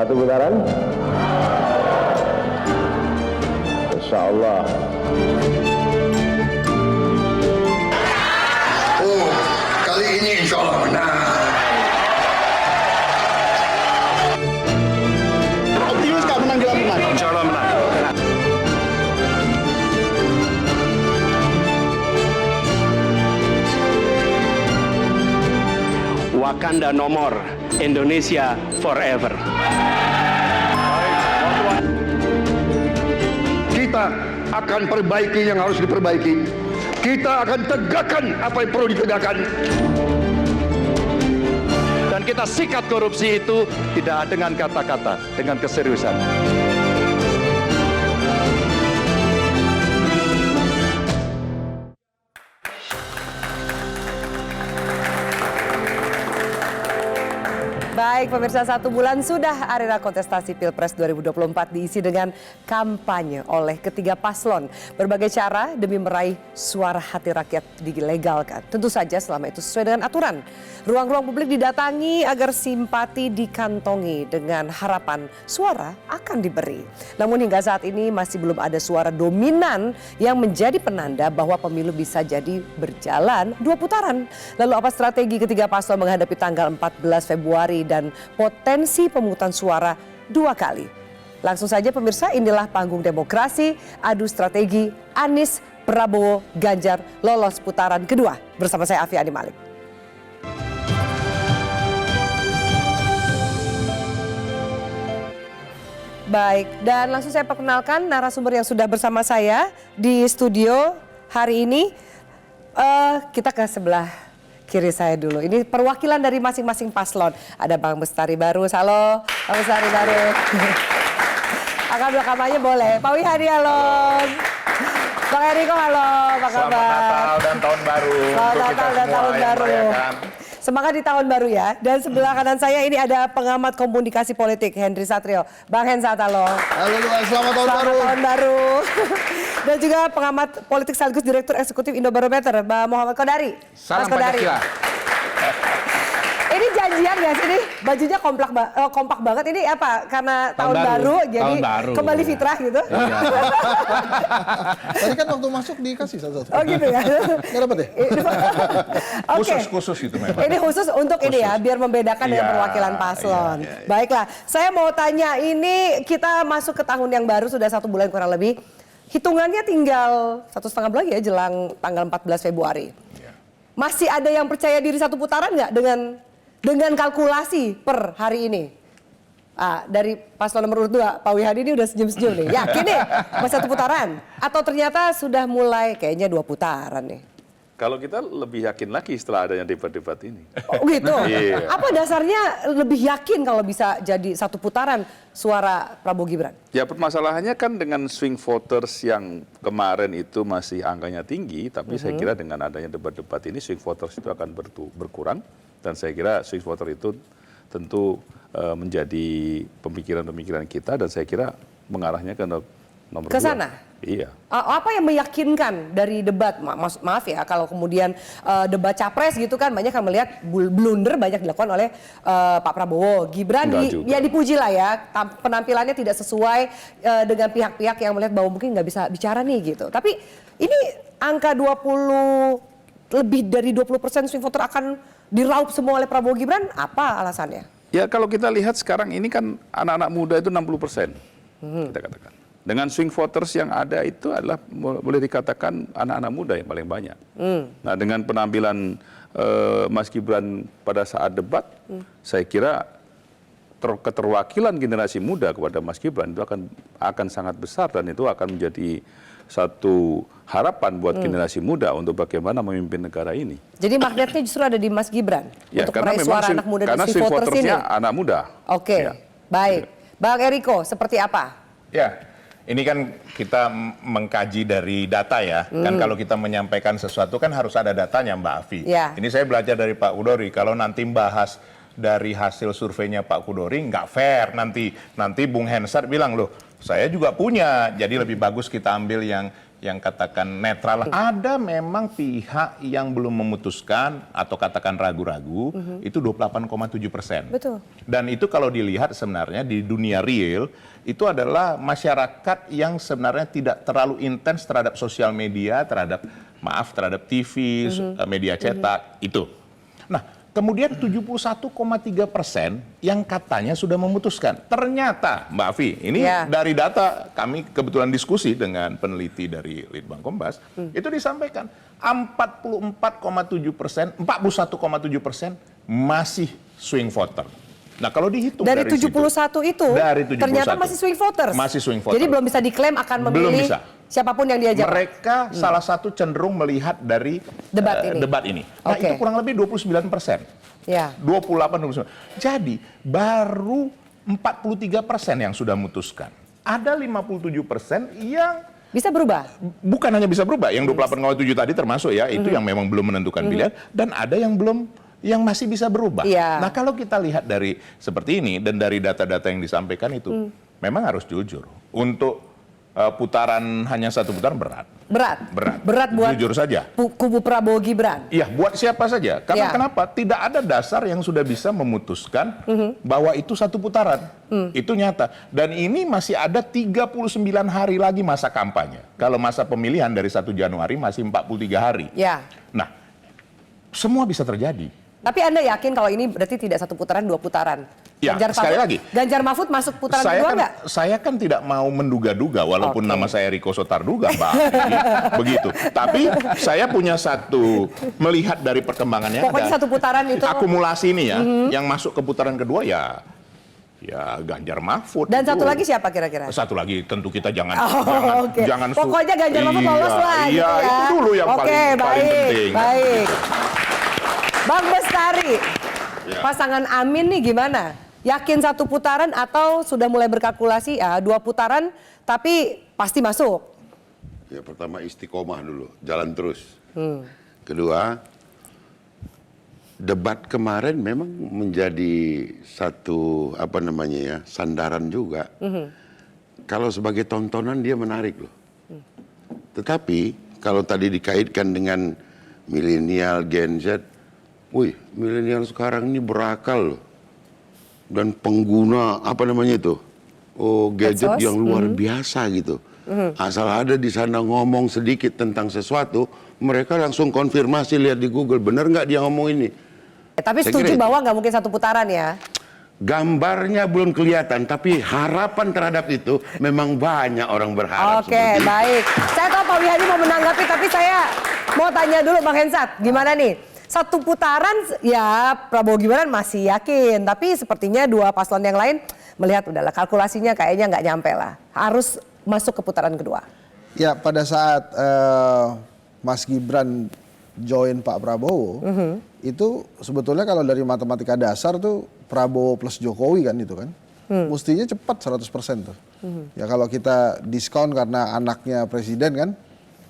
Satu putaran. Insya Allah. Oh, kali ini insya Allah menang. Optimis Kak menang di Lamongan? Insya Allah menang. Wakanda no more, Indonesia forever. Kita akan perbaiki yang harus diperbaiki. Kita akan tegakkan apa yang perlu ditegakkan. Dan kita sikat korupsi itu tidak dengan kata-kata, dengan keseriusan. Baik pemirsa, 1 bulan sudah arena kontestasi Pilpres 2024 diisi dengan kampanye oleh ketiga paslon. Berbagai cara demi meraih suara hati rakyat dilegalkan. Tentu saja selama itu sesuai dengan aturan. Ruang-ruang publik didatangi agar simpati dikantongi dengan harapan suara akan diberi. Namun hingga saat ini masih belum ada suara dominan yang menjadi penanda bahwa pemilu bisa jadi berjalan 2 putaran. Lalu apa strategi ketiga paslon menghadapi tanggal 14 Februari dan potensi pemungutan suara 2 kali? Langsung saja pemirsa, inilah panggung demokrasi, adu strategi Anies, Prabowo, Ganjar lolos putaran kedua. Bersama saya Afi Ani Malik. Baik, dan langsung saya perkenalkan narasumber yang sudah bersama saya di studio hari ini. Kita ke sebelah kiri saya dulu. Ini perwakilan dari masing-masing paslon. Ada Bang Bestari Barus, halo Bang Bestari Barus. Akan kampanye boleh. Pak Wihadi, halo. Bang Eriko, halo. Apa kabar? Selamat Natal dan Tahun Baru. Selamat Natal dan Tahun Baru. Semangat di tahun baru ya. Dan sebelah kanan saya ini ada pengamat komunikasi politik Henry Satrio. Bang Hensat, halo. Halo, selamat tahun baru. Selamat tahun baru. Dan juga pengamat politik sekaligus Direktur Eksekutif Indobarometer, Mbak Muhammad Kodari. Salam Mas Kodari. Pancasila. Ini janjian guys, ini bajunya kompak banget. Ini apa? Karena tahun baru, jadi baru. kembali fitrah gitu. Iya. Tadi kan waktu masuk dikasih satu-satu. Oh gitu ya. Nggak dapat ya? Oke. Khusus itu memang. Ini khusus untuk ini ya, biar membedakan dengan Iya, perwakilan paslon. iya. Baiklah, saya mau tanya, ini kita masuk ke tahun yang baru sudah 1 bulan kurang lebih. Hitungannya tinggal 1,5 bulan ya jelang tanggal 14 Februari. Iya. Masih ada yang percaya diri 1 putaran nggak dengan kalkulasi per hari ini? Dari paslon nomor urut 2, Pak Wihadi ini udah senyum-senyum nih. Yakin nih masih 1 putaran? Atau ternyata sudah mulai kayaknya 2 putaran nih? Kalau kita lebih yakin lagi setelah adanya debat-debat ini. Oh gitu? Iya. Apa dasarnya lebih yakin kalau bisa jadi 1 putaran suara Prabowo Gibran? Ya permasalahannya kan dengan swing voters yang kemarin itu masih angkanya tinggi, tapi saya kira dengan adanya debat-debat ini swing voters itu akan berkurang. Dan saya kira swing voter itu tentu menjadi pemikiran-pemikiran kita dan saya kira mengarahnya ke nomor 2. Ke sana? Iya. Apa yang meyakinkan dari debat? Maaf ya kalau kemudian debat capres gitu kan banyak yang melihat blunder banyak dilakukan oleh Pak Prabowo. Gibran dipuji lah ya, penampilannya tidak sesuai dengan pihak-pihak yang melihat bahwa mungkin nggak bisa bicara nih gitu. Tapi ini angka lebih dari 20% swing voter akan diraup semua oleh Prabowo Gibran, apa alasannya? Ya kalau kita lihat sekarang ini kan anak-anak muda itu 60%, kita katakan. Dengan swing voters yang ada itu adalah boleh dikatakan anak-anak muda yang paling banyak. Nah dengan penampilan Mas Gibran pada saat debat, saya kira keterwakilan generasi muda kepada Mas Gibran itu akan sangat besar dan itu akan menjadi satu harapan buat generasi muda untuk bagaimana memimpin negara ini. Jadi magnetnya justru ada di Mas Gibran Ya, untuk karena meraih memang suara anak muda karena di swing voters ini. votersnya anak muda. Oke, Ya. baik. Bang Eriko, seperti apa? Ya, ini kan kita mengkaji dari data ya. Kan kalau kita menyampaikan sesuatu kan harus ada datanya Mbak Afi. Ya. Ini saya belajar dari Pak Kudori. Kalau nanti bahas dari hasil surveinya Pak Kudori nggak fair nanti Bung Hensat bilang loh saya juga punya, jadi lebih bagus kita ambil yang yang katakan netral. Ada memang pihak yang belum memutuskan atau katakan ragu-ragu, itu 28,7%. Betul. Dan itu kalau dilihat sebenarnya di dunia real, itu adalah masyarakat yang sebenarnya tidak terlalu intens terhadap sosial media, terhadap TV, media cetak, itu. Nah, kemudian 71,3% yang katanya sudah memutuskan. Ternyata, Mbak Afi, ini dari data kami kebetulan diskusi dengan peneliti dari Litbang Kompas, itu disampaikan 41,7% masih swing voter. Nah, kalau dihitung dari 71 itu, dari 71, ternyata masih swing voters. Masih swing voters. Jadi belum bisa diklaim akan memilih siapapun yang diajak. Mereka salah satu cenderung melihat dari debat ini. Nah, itu kurang lebih 29%. Ya. 28-29%. Jadi baru 43% yang sudah memutuskan. Ada 57% yang bisa berubah. Bukan hanya bisa berubah, yang 28,7 tadi termasuk ya, itu yang memang belum menentukan pilihan, dan ada yang belum, yang masih bisa berubah. Nah, kalau kita lihat dari seperti ini dan dari data-data yang disampaikan itu, memang harus jujur. Untuk putaran hanya satu putaran berat. Berat buat jujur saja. Kubu Prabowo Gibran. Iya, buat siapa saja. Karena kenapa? Tidak ada dasar yang sudah bisa memutuskan bahwa itu satu putaran. Itu nyata. Dan ini masih ada 39 hari lagi masa kampanye. Kalau masa pemilihan dari 1 Januari masih 43 hari. Nah, semua bisa terjadi. Tapi Anda yakin kalau ini berarti tidak satu putaran, 2 putaran? Ya, sekali lagi. Ganjar Mahfud masuk putaran kedua nggak? Saya kan tidak mau menduga-duga, walaupun nama saya Riko Sotarduga, Mbak. Begitu. Tapi saya punya satu, melihat dari perkembangannya. Pokoknya satu putaran itu. Akumulasi ini ya, yang masuk ke putaran kedua ya Ganjar Mahfud. Dan satu lagi siapa kira-kira? Satu lagi tentu kita jangan pokoknya Ganjar Mahfud lolos lah. Iya, gitu ya. itu dulu yang paling penting. Baik. Bang Bestari, pasangan Amin nih gimana? Yakin satu putaran atau sudah mulai berkalkulasi 2 putaran tapi pasti masuk? Ya, pertama istiqomah dulu, jalan terus. Kedua, debat kemarin memang menjadi satu sandaran juga. Kalau sebagai tontonan dia menarik loh. Tetapi kalau tadi dikaitkan dengan milenial, Gen Z, milenial sekarang ini berakal loh. Dan pengguna gadget yang luar biasa gitu. Asal ada di sana ngomong sedikit tentang sesuatu, mereka langsung konfirmasi, lihat di Google, benar nggak dia ngomong ini. Tapi setuju bahwa nggak mungkin satu putaran ya? Gambarnya belum kelihatan, tapi harapan terhadap itu memang banyak orang berharap. Oke, baik. Saya tahu Pak Wihadi mau menanggapi, tapi saya mau tanya dulu Bang Hensat, gimana nih? Satu putaran ya Prabowo Gibran masih yakin, tapi sepertinya 2 paslon yang lain melihat udahlah kalkulasinya kayaknya nggak nyampe lah. Harus masuk ke putaran kedua. Ya, pada saat Mas Gibran join Pak Prabowo, itu sebetulnya kalau dari matematika dasar tuh Prabowo plus Jokowi kan itu kan. Mestinya cepat 100% tuh. Ya kalau kita diskon karena anaknya presiden kan,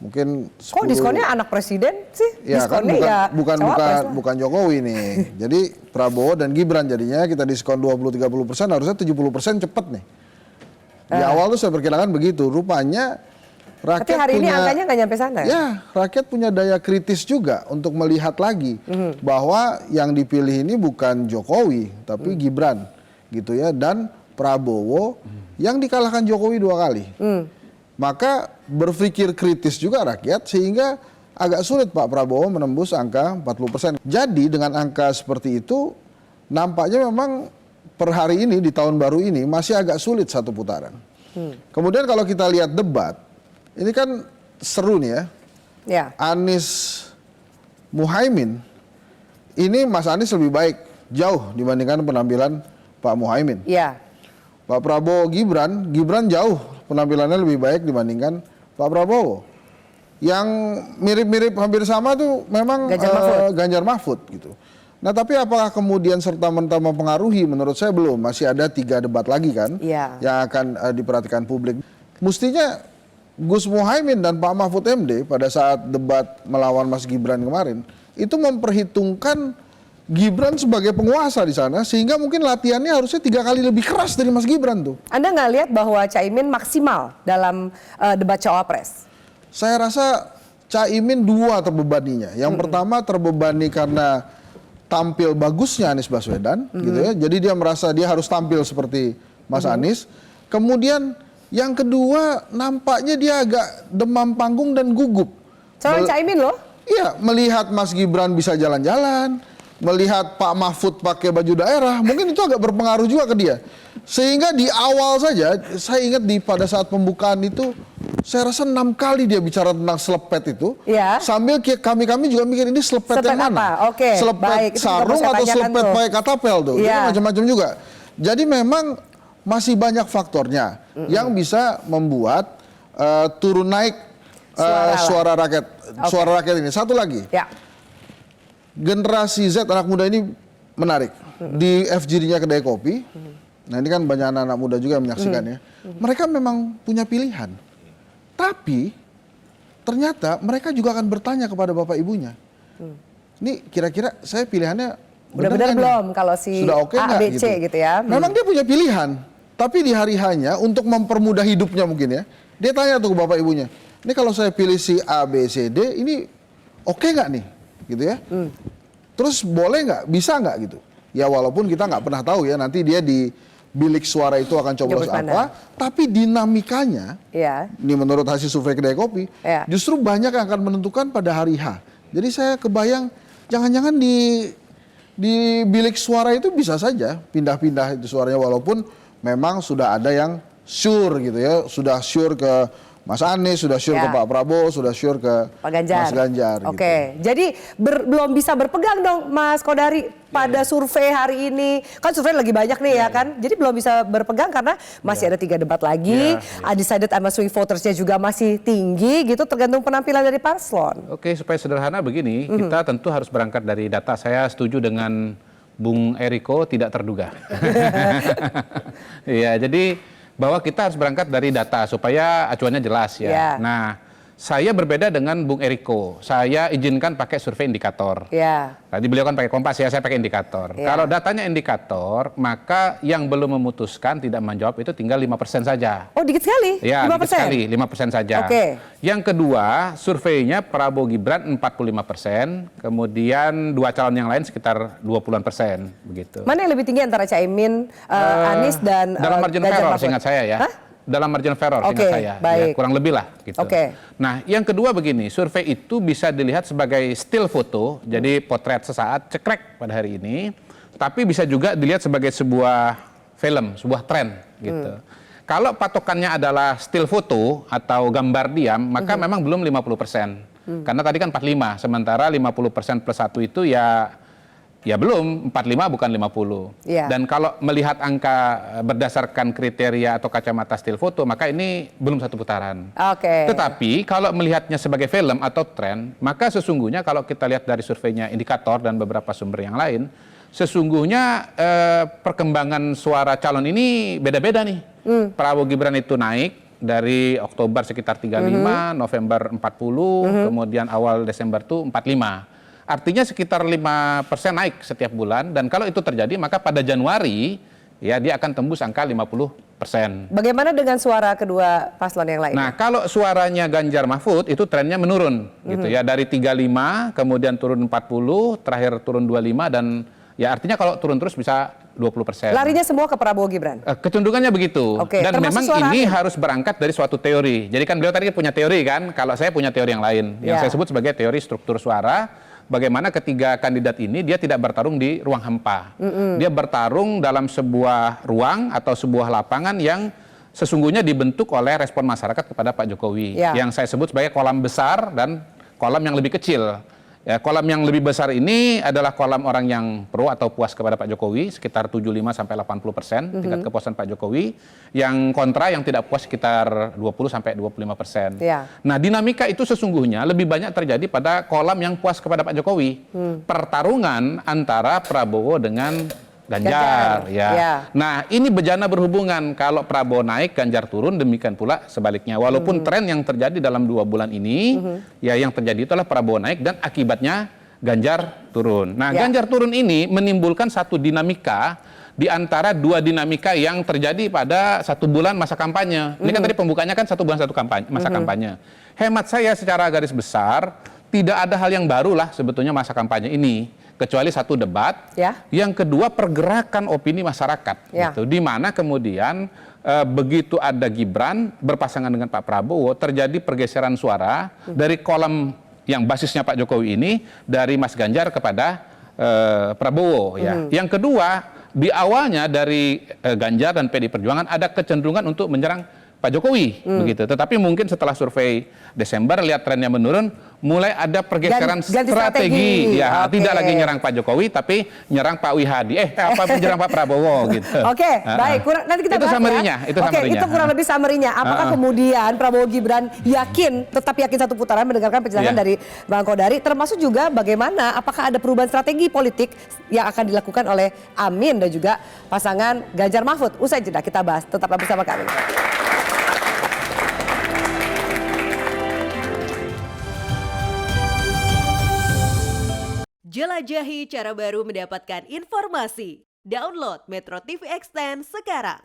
mungkin 10... Kok diskonnya anak presiden sih? Ya kan bukan Jokowi nih. Jadi Prabowo dan Gibran jadinya kita diskon 20-30%, harusnya 70% cepat nih. Di awal tuh saya perkirakan begitu. Rupanya rakyat tapi hari ini angkanya nggak nyampe sana. Ya, rakyat punya daya kritis juga untuk melihat lagi bahwa yang dipilih ini bukan Jokowi tapi Gibran gitu ya, dan Prabowo yang dikalahkan Jokowi 2 kali. Maka berpikir kritis juga rakyat sehingga agak sulit Pak Prabowo menembus angka 40%. Jadi dengan angka seperti itu nampaknya memang per hari ini di tahun baru ini masih agak sulit satu putaran. Kemudian kalau kita lihat debat, ini kan seru nih ya. Anies Muhaimin, ini Mas Anies lebih baik jauh dibandingkan penampilan Pak Muhaimin. Pak Prabowo Gibran jauh penampilannya lebih baik dibandingkan Pak Prabowo. Yang mirip-mirip hampir sama tuh memang Ganjar Mahfud gitu. Nah tapi apakah kemudian serta-merta mempengaruhi? Menurut saya belum. Masih ada 3 debat lagi kan yang akan diperhatikan publik. Mestinya Gus Muhaimin dan Pak Mahfud MD pada saat debat melawan Mas Gibran kemarin itu memperhitungkan Gibran sebagai penguasa di sana, sehingga mungkin latihannya harusnya 3 kali lebih keras dari Mas Gibran tuh. Anda nggak lihat bahwa Caimin maksimal dalam debat cawapres? saya rasa Caimin dua terbebaninya. Yang pertama terbebani karena tampil bagusnya Anies Baswedan, gitu ya. Jadi dia merasa dia harus tampil seperti Mas Anies. Kemudian yang kedua nampaknya dia agak demam panggung dan gugup. Calon Caimin loh. Iya, melihat Mas Gibran bisa jalan-jalan, melihat Pak Mahfud pakai baju daerah, mungkin itu agak berpengaruh juga ke dia. Sehingga di awal saja, saya ingat pada saat pembukaan itu, saya rasa 6 kali dia bicara tentang selepet itu. Ya. Sambil kami juga mikir ini selepet yang mana? Apa? Oke, selepet baik. Itu juga sarung saya atau tanyakan selepet tuh. pakai katapel tuh. Ya. Jadi macam-macam juga. Jadi memang masih banyak faktornya yang bisa membuat turun naik suara rakyat. Oke. Suara rakyat ini. Satu lagi. Ya. Generasi Z anak muda ini menarik. Di FGD-nya kedai kopi, nah ini kan banyak anak-anak muda juga yang menyaksikannya. Mereka memang punya pilihan. Tapi ternyata mereka juga akan bertanya kepada bapak ibunya. Ini kira-kira saya pilihannya Udah benar nggak nih? belum kalau si Sudah oke A, nggak B, C gitu ya. Memang dia punya pilihan. Tapi di hari hanya untuk mempermudah hidupnya mungkin ya. Dia tanya tuh ke bapak ibunya. Ini kalau saya pilih si A, B, C, D, ini oke nggak nih? Gitu ya. Terus boleh nggak? Bisa nggak gitu? Ya walaupun kita nggak pernah tahu ya nanti dia di bilik suara itu akan coblos Jemput mana? apa. Tapi dinamikanya, Ya. ini menurut hasil survei kedai kopi, Ya. justru banyak yang akan menentukan pada hari H. Jadi saya kebayang jangan-jangan di bilik suara itu bisa saja pindah-pindah itu suaranya walaupun memang sudah ada yang sure gitu ya, sudah sure ke Mas Anies, sudah sure Ya. ke Pak Prabowo, sudah sure ke Pak Ganjar. Mas Ganjar. Oke, jadi belum bisa berpegang dong Mas Kodari pada survei hari ini. Kan survei lagi banyak nih ya kan. Jadi belum bisa berpegang karena masih ada 3 debat lagi. Undecided sama swing votersnya juga masih tinggi gitu tergantung penampilan dari paslon. Oke, supaya sederhana begini, kita tentu harus berangkat dari data. Saya setuju dengan Bung Eriko tidak terduga. Iya, jadi bahwa kita harus berangkat dari data supaya acuannya jelas ya. Ya. Nah, saya berbeda dengan Bung Eriko. Saya izinkan pakai survei indikator. Ya. Tadi beliau kan pakai Kompas ya, saya pakai indikator. Ya. Kalau datanya indikator, maka yang belum memutuskan tidak menjawab itu tinggal 5% saja. Oh dikit sekali? Ya, 5%? dikit sekali, 5% saja. Oke. Yang kedua, surveinya Prabowo Gibran 45%, kemudian 2 calon yang lain sekitar 20-an% begitu. Mana yang lebih tinggi antara Caimin, Anies dan dalam margin Ganjar error Mahfud? seingat saya ya. Hah? Dalam margin of error Oke, seingat saya. baik. Ya, kurang lebih lah gitu. Oke. Nah, yang kedua begini, survei itu bisa dilihat sebagai still foto, jadi potret sesaat, cekrek pada hari ini, tapi bisa juga dilihat sebagai sebuah film, sebuah tren gitu. Kalau patokannya adalah still foto atau gambar diam, maka memang belum 50%. Karena tadi kan 45, sementara 50% plus 1 itu ya belum, 45 bukan 50. Iya. Dan kalau melihat angka berdasarkan kriteria atau kacamata still foto, maka ini belum satu putaran. Oke. Tetapi kalau melihatnya sebagai film atau tren, maka sesungguhnya kalau kita lihat dari surveinya indikator dan beberapa sumber yang lain, sesungguhnya perkembangan suara calon ini beda-beda nih. Prabowo Gibran itu naik dari Oktober sekitar 35, November 40, kemudian awal Desember itu 45. Artinya sekitar 5% naik setiap bulan, dan kalau itu terjadi maka pada Januari ya dia akan tembus angka 50%. Bagaimana dengan suara kedua paslon yang lain? Nah, kalau suaranya Ganjar Mahfud itu trennya menurun gitu ya, dari 35 kemudian turun 40, terakhir turun 25, dan ya artinya kalau turun terus bisa 20%. Larinya semua ke Prabowo Gibran? Kecenderungannya begitu. Oke, Dan termasuk memang suara ini Amin. harus berangkat dari suatu teori. Jadi kan beliau tadi punya teori kan, kalau saya punya teori yang lain, yang Ya. saya sebut sebagai teori struktur suara. Bagaimana ketiga kandidat ini dia tidak bertarung di ruang hampa. Dia bertarung dalam sebuah ruang atau sebuah lapangan yang sesungguhnya dibentuk oleh respon masyarakat kepada Pak Jokowi. Ya. Yang saya sebut sebagai kolam besar dan kolam yang lebih kecil. Ya, kolam yang lebih besar ini adalah kolam orang yang pro atau puas kepada Pak Jokowi, sekitar 75-80% tingkat kepuasan Pak Jokowi. Yang kontra, yang tidak puas sekitar 20-25%. Ya. Nah, dinamika itu sesungguhnya lebih banyak terjadi pada kolam yang puas kepada Pak Jokowi. Pertarungan antara Prabowo dengan Ganjar. Ya. Ya. Nah, ini bejana berhubungan. Kalau Prabowo naik, Ganjar turun, demikian pula sebaliknya. Walaupun tren yang terjadi dalam 2 bulan ini, ya yang terjadi itu adalah Prabowo naik dan akibatnya Ganjar turun. Nah, Ya. Ganjar turun ini menimbulkan satu dinamika di antara dua dinamika yang terjadi pada 1 bulan masa kampanye. Ini kan tadi pembukanya kan 1 bulan masa kampanye. Hemat saya secara garis besar tidak ada hal yang baru lah sebetulnya masa kampanye ini, kecuali 1 debat, yang kedua pergerakan opini masyarakat, gitu, di mana kemudian begitu ada Gibran berpasangan dengan Pak Prabowo terjadi pergeseran suara dari kolom yang basisnya Pak Jokowi ini dari Mas Ganjar kepada Prabowo, ya. Yang kedua, di awalnya dari Ganjar dan PD Perjuangan ada kecenderungan untuk menyerang Pak Jokowi, begitu. Tetapi mungkin setelah survei Desember lihat trennya menurun, mulai ada pergeseran strategi. Ya, tidak lagi nyerang Pak Jokowi, tapi nyerang Pak Wihadi. Nyerang Pak Prabowo, gitu. Baik. Nanti kita bahas summary-nya, ya. itu summary-nya. Itu kurang lebih summary-nya. Apakah kemudian Prabowo Gibran tetap yakin 1 putaran mendengarkan penjelasan dari Bang Kodari, termasuk juga bagaimana apakah ada perubahan strategi politik yang akan dilakukan oleh Amin dan juga pasangan Ganjar Mahfud. Usai jeda kita bahas. Tetaplah bersama kami. Jelajahi cara baru mendapatkan informasi. Download Metro TV Extend sekarang.